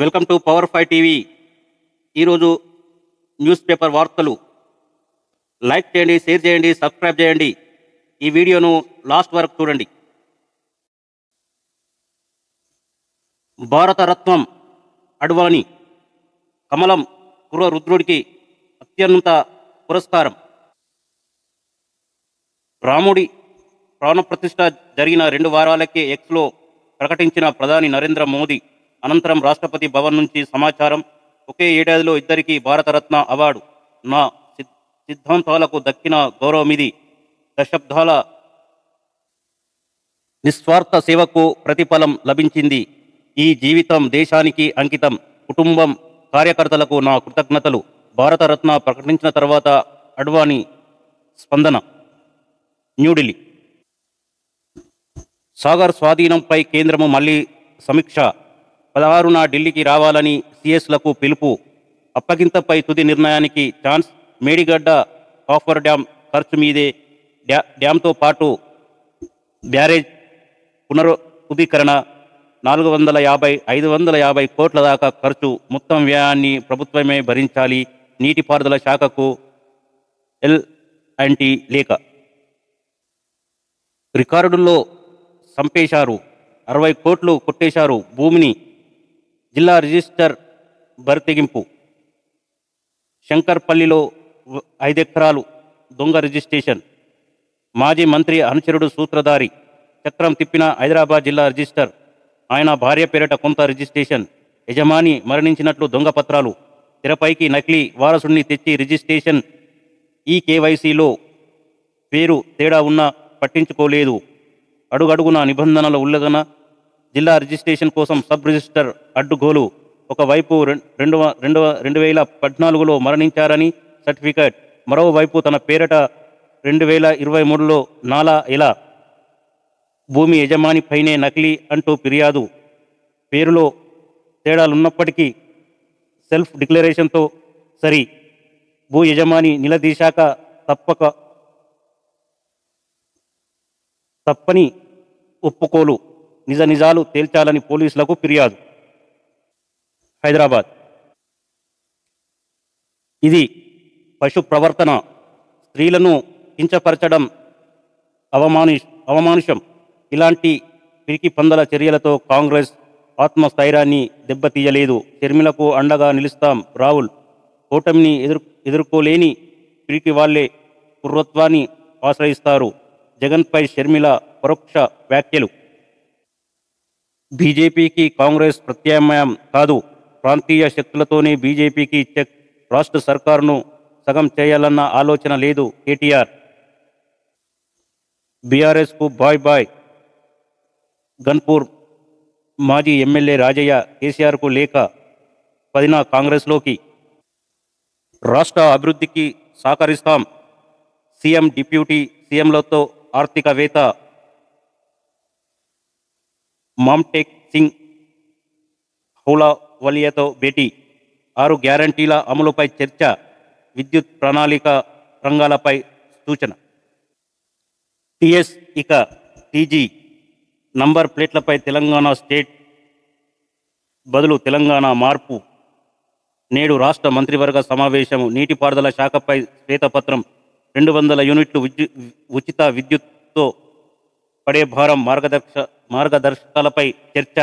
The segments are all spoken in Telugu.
Welcome to power five TV. ఈరోజు న్యూస్ పేపర్ వార్తలు. లైక్ చేయండి, షేర్ చేయండి, సబ్స్క్రైబ్ చేయండి. ఈ వీడియోను లాస్ట్ వరకు చూడండి. భారతరత్నం అడ్వాణి, కమలం కుర్ర రుద్రుడికి అత్యున్నత పురస్కారం. రాముడి ప్రాణప్రతిష్ఠ జరిగిన 2 వారాలకే ఎక్స్లో ప్రకటించిన ప్రధాని నరేంద్ర మోదీ. అనంతరం రాష్ట్రపతి భవన్ నుంచి సమాచారం. ఒకే ఏడాదిలో ఇద్దరికి భారతరత్న అవార్డు. నా సిద్ధాంతాలకు దక్కిన గౌరవమిది. దశాబ్దాల నిస్వార్థ సేవకు ప్రతిఫలం లభించింది. ఈ జీవితం దేశానికి అంకితం. కుటుంబం, కార్యకర్తలకు నా కృతజ్ఞతలు. భారతరత్న ప్రకటించిన తర్వాత అడ్వాణి స్పందన. న్యూఢిల్లీ. సాగర్ స్వాధీనంపై కేంద్రము మళ్లీ సమీక్ష. 16న ఢిల్లీకి రావాలని సిఎస్లకు పిలుపు. అప్పగింతపై తుది నిర్ణయానికి ఛాన్స్. మేడిగడ్డ కాఫర్ డ్యాం ఖర్చు మీదే. డ్యాంతో పాటు బ్యారేజ్ పునరుద్ధీకరణ 450-550 కోట్ల దాకా ఖర్చు. మొత్తం వ్యయాన్ని ప్రభుత్వమే భరించాలి. నీటిపారుదల శాఖకు ఎల్&టి లేఖ. రికార్డుల్లో సంపేశారు. 60 కోట్లు కొట్టేశారు. భూమిని జిల్లా రిజిస్టర్ బరితెగింపు. శంకర్పల్లిలో 5 ఎకరాలు దొంగ రిజిస్ట్రేషన్. మాజీ మంత్రి అనుచరుడు సూత్రధారి. చక్రం తిప్పిన హైదరాబాద్ జిల్లా రిజిస్టర్. ఆయన భార్య పేరిట కొంత రిజిస్ట్రేషన్. యజమాని మరణించినట్లు దొంగ పత్రాలు. తెరపైకి నకిలీ వారసుడిని తెచ్చి రిజిస్ట్రేషన్. ఈ కేవైసీలో పేరు తేడా ఉన్నా పట్టించుకోలేదు. అడుగడుగున నిబంధనల ఉల్లంఘన. జిల్లా రిజిస్ట్రేషన్ కోసం సబ్ రిజిస్టర్ అడ్డుగోలు. ఒకవైపు 2014లో మరణించారని సర్టిఫికేట్, మరోవైపు తన పేరిట 2023లో నాలా ఎలా. భూమి యజమానిపైనే నకిలీ అంటూ ఫిర్యాదు. పేరులో తేడాలున్నప్పటికీ సెల్ఫ్ డిక్లరేషన్తో సరి. భూ యజమాని నిలదీశాక తప్పని ఒప్పుకోలు. నిజాలు తేల్చాలని పోలీసులకు ఫిర్యాదు. హైదరాబాద్. ఇది పశు ప్రవర్తన. స్త్రీలను కించపరచడం అవమానుషం. ఇలాంటి పిరికి పందల చర్యలతో కాంగ్రెస్ ఆత్మస్థైర్యాన్ని దెబ్బతీయలేదు. షర్మిలకు అండగా నిలుస్తాం. రాహుల్. కూటమిని ఎదుర్కోలేని పిరికి వాళ్లే కుర్రత్వాన్ని ఆశ్రయిస్తారు. జగన్పై షర్మిల పరోక్ష వ్యాఖ్యలు. బీజేపీకి కాంగ్రెస్ ప్రత్యామ్నాయం కాదు. ప్రాంతీయ శక్తులతోనే బీజేపీకి చెక్. రాష్ట్ర సర్కారును సగం చేయాలన్న ఆలోచన లేదు కేటీఆర్. బీఆర్ఎస్కు బాయ్ బాయ్. గన్పూర్ మాజీ ఎమ్మెల్యే రాజయ్య కేసీఆర్కు లేఖ. 10న కాంగ్రెస్లోకి. రాష్ట్ర అభివృద్ధికి సహకరిస్తాం. సీఎం, డిప్యూటీ సీఎంలతో ఆర్థికవేత్త మామ్టేక్ సింగ్ హౌలావలియాతో భేటీ. 6 గ్యారంటీల అమలుపై చర్చ. విద్యుత్ ప్రణాళిక రంగాలపై సూచన. టీఎస్ ఇక టీజీ. నంబర్ ప్లేట్లపై తెలంగాణ స్టేట్ బదులు తెలంగాణ మార్పు. నేడు రాష్ట్ర మంత్రివర్గ సమావేశం. నీటిపారుదల శాఖపై శ్వేతపత్రం. 200 యూనిట్లు ఉచిత విద్యుత్తో పడే భారం. మార్గదర్శకాలపై చర్చ.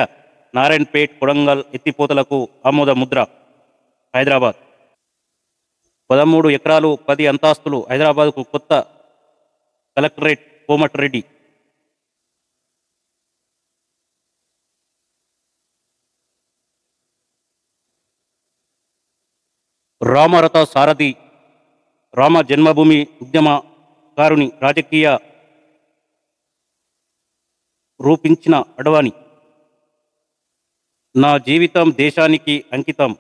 నారాయణపేట్, కొడంగల్ ఎత్తిపోతలకు ఆమోద ముద్ర. హైదరాబాద్. 13 ఎకరాలు 10 అంతస్తులు. హైదరాబాద్కు కొత్త కలెక్టరేట్. కోమటిరెడ్డి. రామరథ సారథి. రామ జన్మభూమి ఉద్యమకారుని రాజకీయ రూపించిన అడ్వాణి. నా జీవితం దేశానికి అంకితం.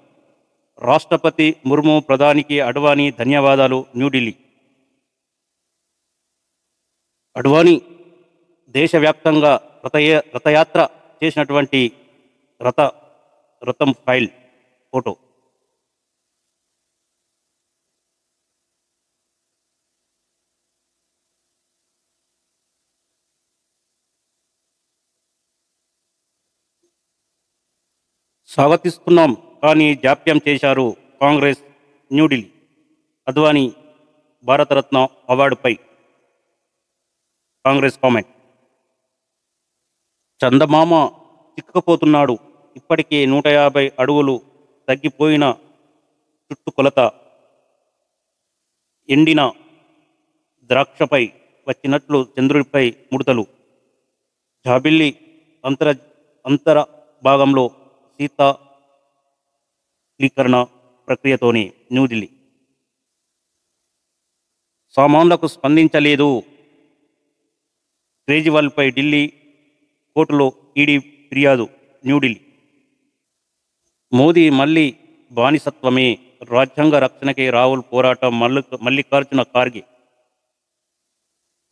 రాష్ట్రపతి ముర్ము ప్రధానికి అడ్వాణి ధన్యవాదాలు. న్యూఢిల్లీ. అడ్వాణి దేశవ్యాప్తంగా రథయాత్ర చేసినటువంటి రథం ఫైల్ ఫోటో. స్వాగతిస్తున్నాం కానీ జాప్యం చేశారు కాంగ్రెస్ న్యూఢిల్లీ. అద్వానీ భారతరత్న అవార్డుపై కాంగ్రెస్ కామెంట్. చందమామ చిక్కుకుపోతున్నాడు. ఇప్పటికే 150 అడుగులు తగ్గిపోయిన చుట్టుకొలత. ఎండిన ద్రాక్షపై వచ్చినట్లు చంద్రుడిపై ముడతలు. జాబిల్లి అంతర భాగంలో శీతలీకరణ ప్రక్రియతోనే న్యూఢిల్లీ. సామాన్లకు స్పందించలేదు. కేజ్రీవాల్పై ఢిల్లీ కోర్టులో ఈడీ ఫిర్యాదు. న్యూఢిల్లీ. మోదీ మళ్ళీ బానిసత్వమే. రాజ్యాంగ రక్షణకే రాహుల్ పోరాటం. మల్లికార్జున ఖార్గే.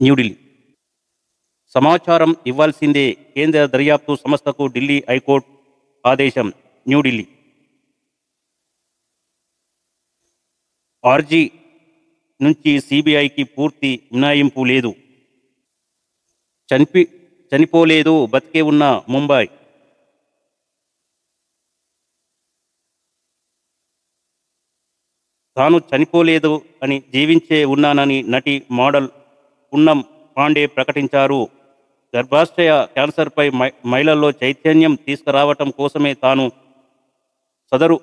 న్యూఢిల్లీ. సమాచారం ఇవ్వాల్సిందే. కేంద్ర దర్యాప్తు సంస్థకు ఢిల్లీ హైకోర్టు ఆదేశం. న్యూఢిల్లీ. ఆర్జీ నుంచి సిబిఐకి పూర్తి మినహాయింపు లేదు. చనిపోలేదు, బతికే ఉన్న ముంబై. తాను చనిపోలేదు అని జీవించే ఉన్నానని నటి మోడల్ పూనం పాండే ప్రకటించారు. గర్భాశయ క్యాన్సర్పై మహిళల్లో చైతన్యం తీసుకురావటం కోసమే తాను సదరు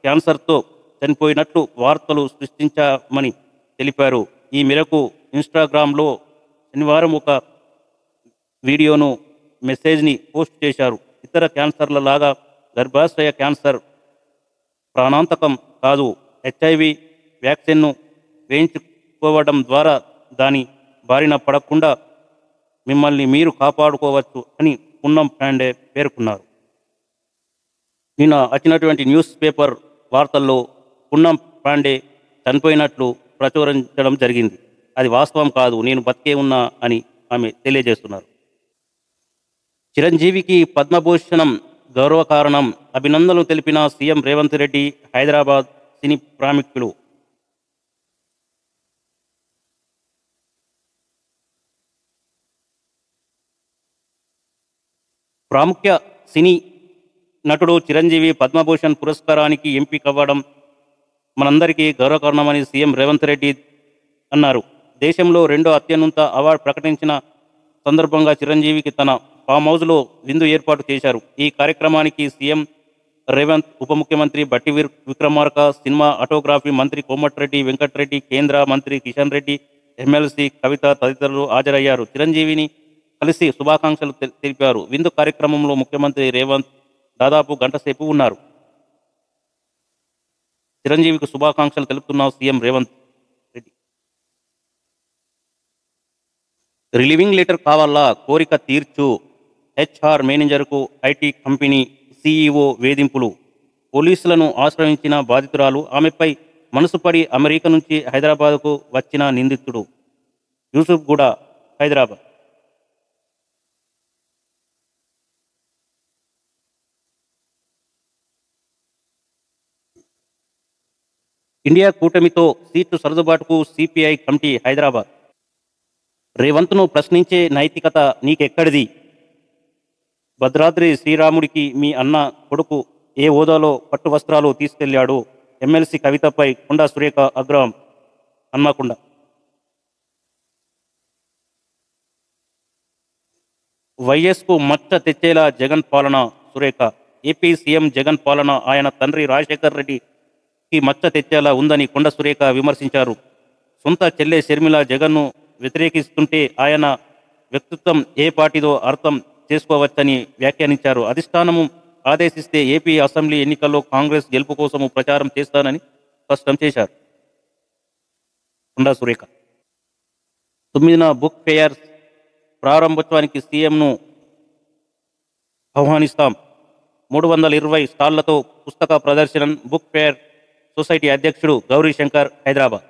క్యాన్సర్తో చనిపోయినట్లు వార్తలు సృష్టించామని తెలిపారు. ఈ మేరకు ఇన్స్టాగ్రామ్లో శనివారం ఒక వీడియోను, మెసేజ్ని పోస్ట్ చేశారు. ఇతర క్యాన్సర్ల లాగా గర్భాశయ క్యాన్సర్ ప్రాణాంతకం కాదు. హెచ్ఐవి వ్యాక్సిన్ను వేయించుకోవడం ద్వారా దాని బారిన పడకుండా మిమ్మల్ని మీరు కాపాడుకోవచ్చు అని పూనం పాండే పేర్కొన్నారు. నిన్న వచ్చినటువంటి న్యూస్ పేపర్ వార్తల్లో పూనం పాండే చనిపోయినట్లు ప్రచురించడం జరిగింది. అది వాస్తవం కాదు, నేను బతికే ఉన్నా అని ఆమె తెలియజేస్తున్నారు. చిరంజీవికి పద్మభూషణం గౌరవకారణం. అభినందనలు తెలిపిన సీఎం రేవంత్ రెడ్డి. హైదరాబాద్ సినీ ప్రాముఖ్యులు. ప్రాముఖ్య సినీ నటుడు చిరంజీవి పద్మభూషణ్ పురస్కారానికి ఎంపికవ్వడం మనందరికీ గౌరవకారణమని సీఎం రేవంత్ రెడ్డి అన్నారు. దేశంలో రెండో అత్యున్నత అవార్డు ప్రకటించిన సందర్భంగా చిరంజీవికి తన ఫామ్ హౌస్లో విందు ఏర్పాటు చేశారు. ఈ కార్యక్రమానికి సీఎం రేవంత్, ఉప ముఖ్యమంత్రి బట్టి విక్రమార్క, సినిమా ఆటోగ్రఫీ మంత్రి కోమటిరెడ్డి వెంకటరెడ్డి, కేంద్ర మంత్రి కిషన్ రెడ్డి, ఎమ్మెల్సీ కవిత తదితరులు హాజరయ్యారు. చిరంజీవిని కలిసి శుభాకాంక్షలు తెలిపారు. విందు కార్యక్రమంలో ముఖ్యమంత్రి రేవంత్ దాదాపు గంట సేపు ఉన్నారు. చిరంజీవికి శుభాకాంక్షలు తెలుపుతున్న CM Revanth Reddy. Relieving letter కావాలా? కోరిక తీర్చు. హెచ్ఆర్ మేనేజర్కు ఐటీ కంపెనీ సీఈఓ వేధింపులు. పోలీసులను ఆశ్రయించిన బాధితురాలు. ఆమెపై మనసుపడి అమెరికా నుంచి హైదరాబాద్కు వచ్చిన నిందితుడు. యూసుఫ్ గూడ, హైదరాబాద్. ఇండియా కూటమితో సీట్లు సర్దుబాటుకు సిపిఐ కమిటీ హైదరాబాద్. రేవంత్ను ప్రశ్నించే నైతికత నీకెక్కడిది? భద్రాద్రి శ్రీరాముడికి మీ అన్న కొడుకు ఏ హోదాలో పట్టు వస్త్రాలు తీసుకెళ్లాడు? ఎమ్మెల్సీ కవితపై కొండా సురేఖ ఆగ్రహం. హన్మకొండ. వైఎస్కు మచ్చ తెచ్చేలా జగన్ పాలన. సురేఖ. ఏపీ సీఎం జగన్ పాలన ఆయన తండ్రి రాజశేఖర్ రెడ్డికి మచ్చ తెచ్చేలా ఉందని కొండ సురేఖ విమర్శించారు. సొంత చెల్లె షర్మిల జగన్ను వ్యతిరేకిస్తుంటే ఆయన వ్యక్తిత్వం ఏ పార్టీదో అర్థం చేసుకోవచ్చని వ్యాఖ్యానించారు. అధిష్టానము ఆదేశిస్తే ఏపీ అసెంబ్లీ ఎన్నికల్లో కాంగ్రెస్ గెలుపు కోసము ప్రచారం చేస్తానని స్పష్టం చేశారు కొండా సురేఖ. 9న బుక్ ఫెయిర్ ప్రారంభోత్సవానికి సీఎంను ఆహ్వానిస్తాం. 320 స్టాళ్లతో పుస్తక ప్రదర్శన. బుక్ ఫెయిర్ సొసైటీ అధ్యక్షుడు గౌరీశంకర్, హైదరాబాద్.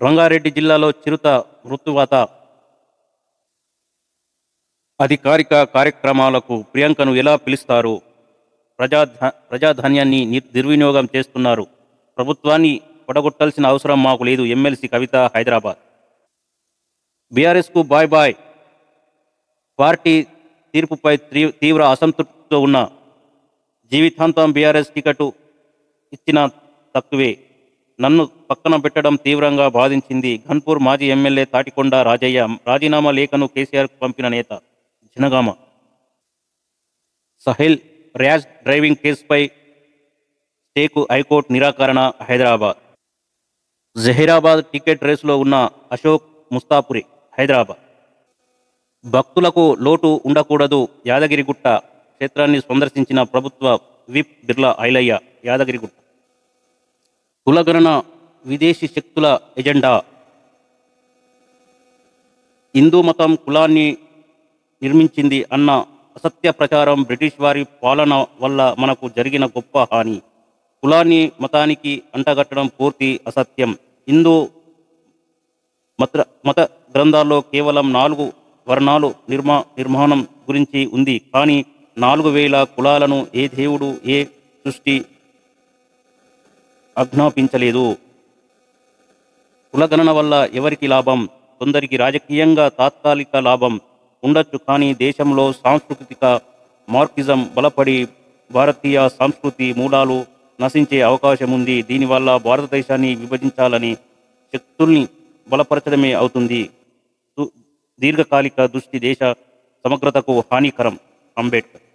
రంగారెడ్డి జిల్లాలో చిరుత మృత్యువాత. అధికారిక కార్యక్రమాలకు ప్రియాంకను ఎలా పిలుస్తారు? ప్రజాధాన్యాన్ని దుర్వినియోగం చేస్తున్నారు. ప్రభుత్వాన్ని పడగొట్టాల్సిన అవసరం మాకు లేదు. ఎమ్మెల్సీ కవిత, హైదరాబాద్. బీఆర్ఎస్కు బాయ్ బాయ్. పార్టీ తీర్పుపై తీవ్ర అసంతృప్తితో ఉన్న జీవితాంతం బీఆర్ఎస్ టికెట్ ఇచ్చిన తక్కువే. నన్ను పక్కన పెట్టడం తీవ్రంగా బాధించింది. ఘన్పూర్ మాజీ ఎమ్మెల్యే తాటికొండ రాజయ్య రాజీనామా లేఖను కేసీఆర్కు పంపిన నేత. జనగామ సహెల్ ర్యాష్ డ్రైవింగ్ కేసుపై స్టేకు హైకోర్టు నిరాకరణ. హైదరాబాద్ జహీరాబాద్ టికెట్ రేసులో ఉన్న అశోక్ ముస్తాపురి. హైదరాబాద్ భక్తులకు లోటు ఉండకూడదు. యాదగిరిగుట్ట క్షేత్రాన్ని సందర్శించిన ప్రభుత్వ విప్ బిర్లా ఐలయ్య. యాదగిరిగుట్ట కులగణన విదేశీ శక్తుల ఎజెండా. హిందూ మతం కులాన్ని నిర్మించింది అన్న అసత్య ప్రచారం బ్రిటిష్ వారి పాలన వల్ల మనకు జరిగిన గొప్ప హాని. కులాన్ని మతానికి అంటగట్టడం పూర్తి అసత్యం. హిందూ మత గ్రంథాల్లో కేవలం 4 వర్ణాలు నిర్మాణం గురించి ఉంది. కానీ 4000 కులాలను ఏ దేవుడు ఏ సృష్టి ఆజ్ఞాపించలేదు. కులగణన వల్ల ఎవరికి లాభం? కొందరికి రాజకీయంగా తాత్కాలిక లాభం ఉండొచ్చు. కానీ దేశంలో సాంస్కృతిక మార్క్సిజం బలపడి భారతీయ సంస్కృతి మూలాలు నశించే అవకాశం ఉంది. దీనివల్ల భారతదేశాన్ని విభజించాలని శక్తుల్ని బలపరచడమే అవుతుంది. దీర్ఘకాలిక దృష్టి దేశ సమగ్రతకు హానికరం. అంబేద్కర్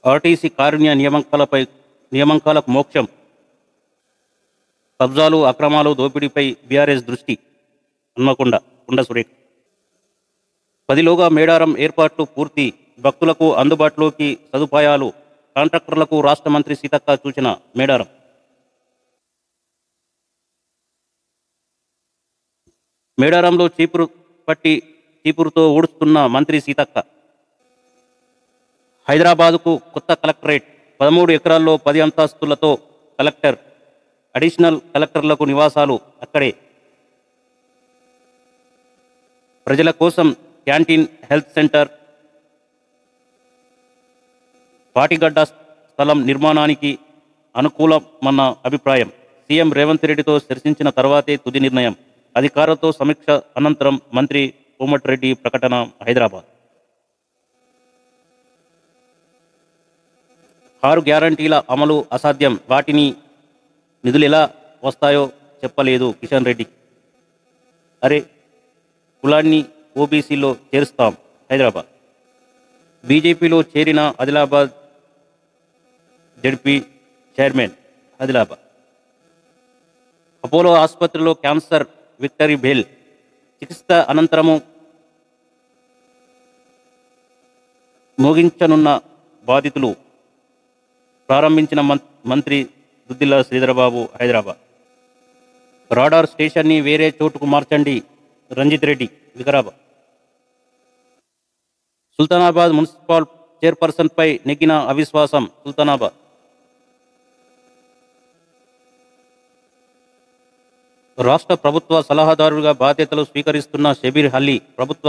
ఆర్టీసీ కారుణ్య నియామకాలకు మోక్షం. కబ్జాలు అక్రమాలు దోపిడీపై బీఆర్ఎస్ దృష్టి. హన్మకొండ కొండ సురేఖ 10లోగా మేడారం ఏర్పాట్లు పూర్తి. భక్తులకు అందుబాటులోకి సదుపాయాలు. కాంట్రాక్టర్లకు రాష్ట్ర మంత్రి సీతక్క సూచన. మేడారం మేడారంలో చీపురుతో ఊడుస్తున్న మంత్రి సీతక్క. హైదరాబాదుకు కొత్త కలెక్టరేట్. 13 ఎకరాల్లో 10 అంతస్తులతో కలెక్టర్, అడిషనల్ కలెక్టర్లకు నివాసాలు అక్కడే. ప్రజల కోసం క్యాంటీన్, హెల్త్ సెంటర్, పాటిగడ్డ స్థలం నిర్మాణానికి అనుకూలమన్న అభిప్రాయం. సీఎం రేవంత్ రెడ్డితో చర్చించిన తర్వాతే తుది నిర్ణయం. అధికారులతో సమీక్ష అనంతరం మంత్రి కోమటిరెడ్డి ప్రకటన. హైదరాబాద్ 6 గ్యారంటీల అమలు అసాధ్యం. వాటిని నిధులు ఎలా వస్తాయో చెప్పలేదు కిషన్ రెడ్డి. అరే కులాన్ని ఓబీసీలో చేరుస్తాం. హైదరాబాద్ బీజేపీలో చేరిన Adilabad ZP chairman. Adilabad Apollo ఆసుపత్రిలో క్యాన్సర్ విక్టరీ బెల్. చికిత్స అనంతరము మోగించనున్న బాధితులు. ప్రారంభించిన మంత్రి దుద్దిల్ల శ్రీధరబాబు. హైదరాబాద్ రాడార్ స్టేషన్ని వేరే చోటుకు మార్చండి. రంజిత్ రెడ్డి. వికారాబాద్ సుల్తానాబాద్ మున్సిపల్ చైర్పర్సన్పై నెగ్గిన అవిశ్వాసం. సుల్తానాబాద్ రాష్ట్ర ప్రభుత్వ సలహాదారుడిగా బాధ్యతలు స్వీకరిస్తున్న షబీర్ అలీ. ప్రభుత్వ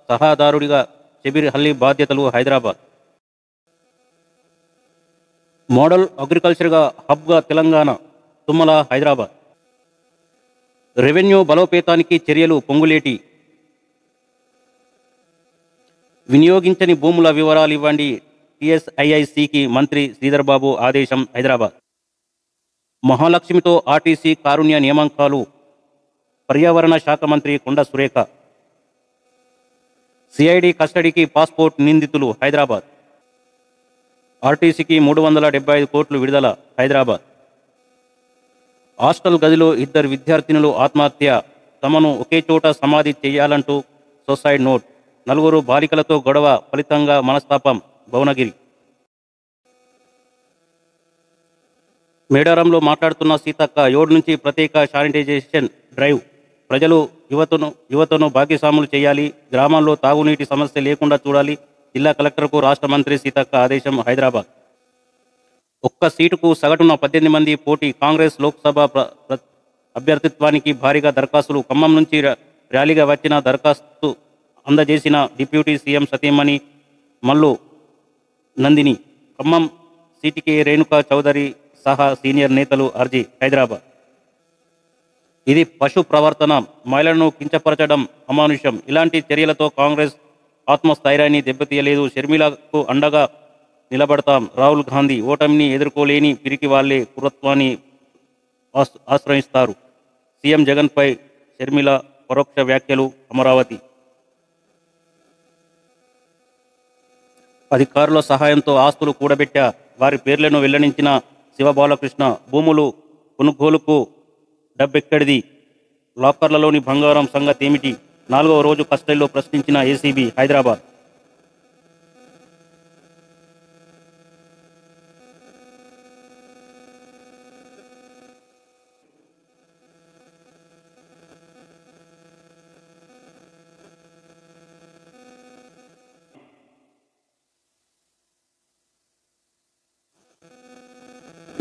సలహాదారుడిగా షబీర్ అలీ బాధ్యతలు. హైదరాబాద్ మోడల్ అగ్రికల్చర్గా హబ్గా తెలంగాణ. తుమ్మల. హైదరాబాద్ రెవెన్యూ బలోపేతానికి చర్యలు. పొంగులేటి. వినియోగించని భూముల వివరాలు ఇవ్వండి. టీఎస్ఐఐసికి మంత్రి శ్రీధర్బాబు ఆదేశం. హైదరాబాద్ మహాలక్ష్మితో ఆర్టీసీ కారుణ్య నియామకాలు. పర్యావరణ శాఖ మంత్రి కొండ సురేఖ. సిఐడి కస్టడీకి పాస్పోర్ట్ నిందితులు. హైదరాబాద్ ఆర్టీసీకి 375 కోట్లు విడుదల. హైదరాబాద్ హాస్టల్ గదిలో 2 విద్యార్థినులు ఆత్మహత్య. తమను ఒకే చోట సమాధి చేయాలంటూ సూసైడ్ నోట్. 4 బాలికలతో గొడవ ఫలితంగా మనస్తాపం. భువనగిరి మేడారంలో మాట్లాడుతున్న సీతక్క. 7 నుంచి ప్రత్యేక శానిటైజేషన్ డ్రైవ్. ప్రజలు యువతను భాగ్యస్వాములు చేయాలి. గ్రామాల్లో తాగునీటి సమస్య లేకుండా చూడాలి. జిల్లా కలెక్టర్కు రాష్ట్ర మంత్రి సీతక్క ఆదేశం. హైదరాబాద్ ఒక్క సీటుకు సగటున 18 మంది పోటీ. కాంగ్రెస్ లోక్సభ అభ్యర్థిత్వానికి భారీగా దరఖాస్తులు. ఖమ్మం నుంచి ర్యాలీగా వచ్చిన దరఖాస్తు అందజేసిన డిప్యూటీ సీఎం సతీమణి మల్లు నందిని. ఖమ్మం సీటుకే రేణుకా చౌదరి సహా సీనియర్ నేతలు అర్జీ. హైదరాబాద్ ఇది పశు ప్రవర్తన. మహిళలను కించపరచడం అమానుషం. ఇలాంటి చర్యలతో కాంగ్రెస్ ఆత్మస్థైర్యాన్ని దెబ్బతీయలేదు. షర్మిలకు అండగా నిలబడతాం. రాహుల్ గాంధీ ఓటమిని ఎదుర్కోలేని పిరికి వాళ్లే కురత్వాన్ని ఆశ్రయిస్తారు. సీఎం జగన్పై షర్మిల పరోక్ష వ్యాఖ్యలు. అమరావతి అధికారుల సహాయంతో ఆస్తులు కూడబెట్టా. వారి పేర్లను వెల్లడించిన శివబాలకృష్ణ. భూములు కొనుగోలుకు డబ్బెక్కడిది? లాకర్లలోని బంగారం సంగతేమిటి? 4వ రోజు కస్టడీలో ప్రశ్నించిన ఏసీబీ. హైదరాబాద్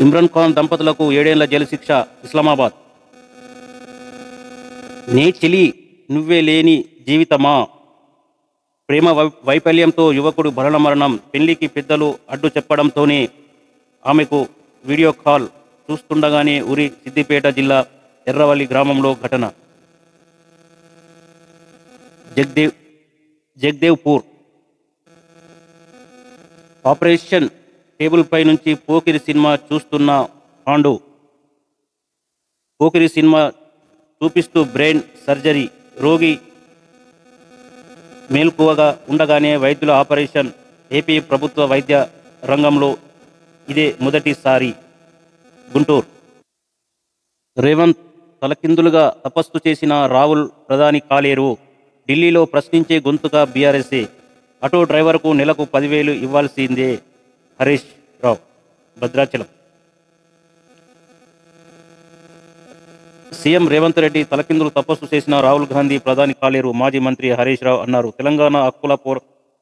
ఇమ్రాన్ ఖాన్ దంపతులకు 7 ఏళ్ల జైలు శిక్ష. ఇస్లామాబాద్ నే చెలి నువ్వే లేని జీవితమా? ప్రేమ వైఫల్యంతో యువకుడు మరణం. పెళ్లికి పెద్దలు అడ్డు చెప్పడంతోనే ఆమెకు వీడియో కాల్ చూస్తుండగానే ఉరి. సిద్దిపేట జిల్లా ఎర్రవల్లి గ్రామంలో ఘటన. జగదేవ్పూర్ ఆపరేషన్ టేబుల్ పై నుంచి పోకిరి సినిమా చూస్తున్న పాండు. పోకిరి సినిమా చూపిస్తూ బ్రెయిన్ సర్జరీ. రోగి మేల్కువగా ఉండగానే వైద్యుల ఆపరేషన్. ఏపీ ప్రభుత్వ వైద్య రంగంలో ఇదే మొదటిసారి. గుంటూరు రేవంత్ తలకిందులుగా తపస్సు చేసిన రాహుల్ ప్రధాని కాలేరు. ఢిల్లీలో ప్రశ్నించే గొంతుగా బీఆర్ఎస్ఏ. ఆటో డ్రైవర్కు నెలకు 10,000 ఇవ్వాల్సిందే. హరీష్ రావు భద్రాచలం. సీఎం రేవంత్ రెడ్డి తలకిందులు తపస్సు చేసిన రాహుల్ గాంధీ ప్రధాని కాలేరు. మాజీ మంత్రి హరీష్ రావు అన్నారు. తెలంగాణ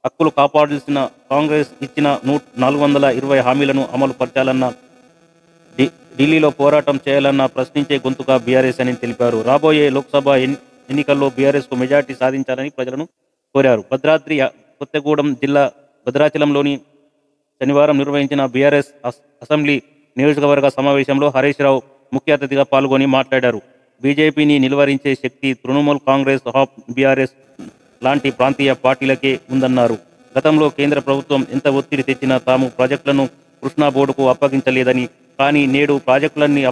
హక్కులు కాపాడాల్సిన కాంగ్రెస్ ఇచ్చిన 420 హామీలను అమలు పరచాలన్న, ఢిల్లీలో పోరాటం చేయాలన్న ప్రశ్నించే గొంతుగా బీఆర్ఎస్ అని తెలిపారు. రాబోయే లోక్సభ ఎన్నికల్లో బీఆర్ఎస్కు మెజార్టీ సాధించాలని ప్రజలను కోరారు. భద్రాద్రి కొత్తగూడెం జిల్లా భద్రాచలంలోని శనివారం నిర్వహించిన బీఆర్ఎస్ అసెంబ్లీ నియోజకవర్గ సమావేశంలో హరీష్ రావు ముఖ్య అతిథిగా పాల్గొని మాట్లాడారు. బీజేపీని నిలువరించే శక్తి తృణమూల్ కాంగ్రెస్, ఆప్, బీఆర్ఎస్ లాంటి ప్రాంతీయ పార్టీలకే ఉందన్నారు. గతంలో కేంద్ర ప్రభుత్వం ఎంత ఒత్తిడి తెచ్చినా తాము ప్రాజెక్టులను కృష్ణా బోర్డుకు అప్పగించలేదని, కానీ నేడు ప్రాజెక్టులన్నీ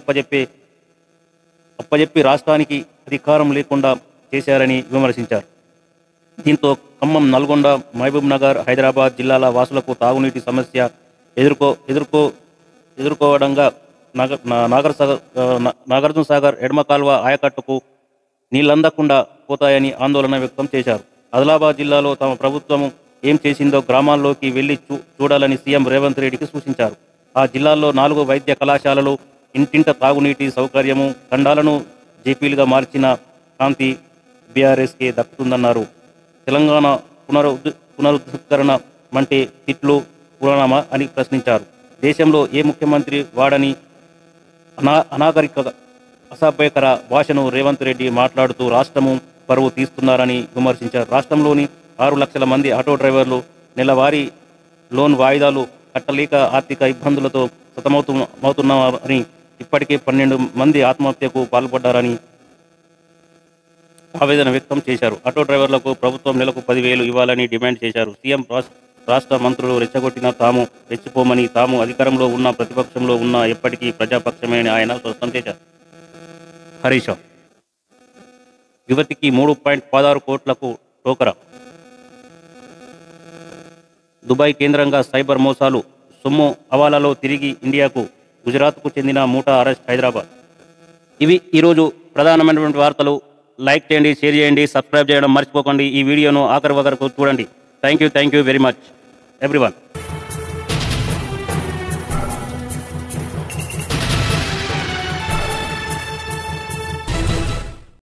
అప్పజెప్పి రాష్ట్రానికి అధికారం లేకుండా చేశారని విమర్శించారు. దీంతో ఖమ్మం, నల్గొండ, మహబూబ్ నగర్, హైదరాబాద్ జిల్లాల వాసులకు తాగునీటి సమస్య ఎదుర్కోవడంగా నాగార్జున సాగర్ ఎడమ కాల్వ ఆయకట్టుకు నీళ్లందకుండా పోతాయని ఆందోళన వ్యక్తం చేశారు. ఆదిలాబాద్ జిల్లాలో తమ ప్రభుత్వం ఏం చేసిందో గ్రామాల్లోకి వెళ్లి చూడాలని సీఎం రేవంత్ రెడ్డికి సూచించారు. ఆ జిల్లాల్లో 4 వైద్య కళాశాలలు, ఇంటింట తాగునీటి సౌకర్యము, తండాలను జేపీలుగా మార్చిన కాంతి బీఆర్ఎస్కే దక్కుతుందన్నారు. తెలంగాణ పునరుద్ధరణ అంటే తిట్లు పురాణమా అని ప్రశ్నించారు. దేశంలో ఏ ముఖ్యమంత్రి వాడని అనాగరిక అసభ్యకర భాషను రేవంత్ రెడ్డి మాట్లాడుతూ రాష్ట్రము పరువు తీస్తున్నారని విమర్శించారు. రాష్ట్రంలోని 6 లక్షల మంది ఆటో డ్రైవర్లు నెలవారీ లోన్ వాయిదాలు కట్టలేక ఆర్థిక ఇబ్బందులతో సతమవుతున్నారని, ఇప్పటికే 12 మంది ఆత్మహత్యకు పాల్పడ్డారని ఆవేదన వ్యక్తం చేశారు. ఆటో డ్రైవర్లకు ప్రభుత్వం నెలకు 10,000 ఇవ్వాలని డిమాండ్ చేశారు. సీఎం రాష్ట్ర మంత్రులు రెచ్చగొట్టిన తాము రెచ్చిపోమని, తాము అధికారంలో ఉన్న ప్రతిపక్షంలో ఉన్న ఎప్పటికీ ప్రజాపక్షమే అని ఆయన స్పష్టం చేశారు. హరీష్ రావు యువతికి 3.16 కోట్లకు టోకరా. దుబాయ్ కేంద్రంగా సైబర్ మోసాలు, సొమ్ము హవాలాలో తిరిగి ఇండియాకు. గుజరాత్కు చెందిన మూటా అరెస్ట్. హైదరాబాద్. ఇవి ఈరోజు ప్రధానమైనటువంటి వార్తలు. లైక్ చేయండి, షేర్ చేయండి, సబ్స్క్రైబ్ చేయడం మర్చిపోకండి. ఈ వీడియోను ఆఖరి వరకు చూడండి. Thank you very much everyone.